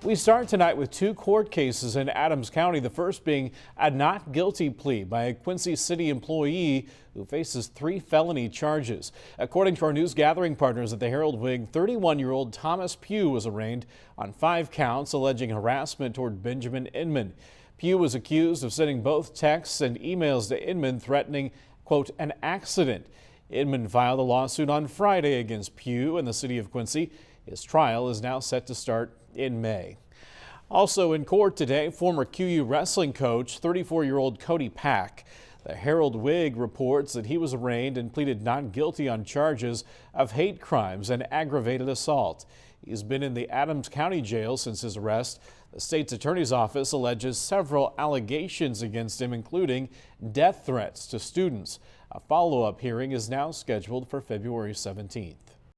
We start tonight with two court cases in Adams County, the first being a not guilty plea by a Quincy City employee who faces 3 felony charges. According to our news gathering partners at the Herald-Whig, 31-year-old Thomas Pugh was arraigned on 5 counts alleging harassment toward Benjamin Inman. Pugh was accused of sending both texts and emails to Inman threatening, quote, an accident. Inman filed a lawsuit on Friday against Pugh in the city of Quincy. His trial is now set to start in May. Also in court today, former QU wrestling coach, 34-year-old Cody Pack. The Herald-Whig reports that he was arraigned and pleaded not guilty on charges of hate crimes and aggravated assault. He's been in the Adams County jail since his arrest. The state's attorney's office alleges several allegations against him, including death threats to students. A follow-up hearing is now scheduled for February 17th.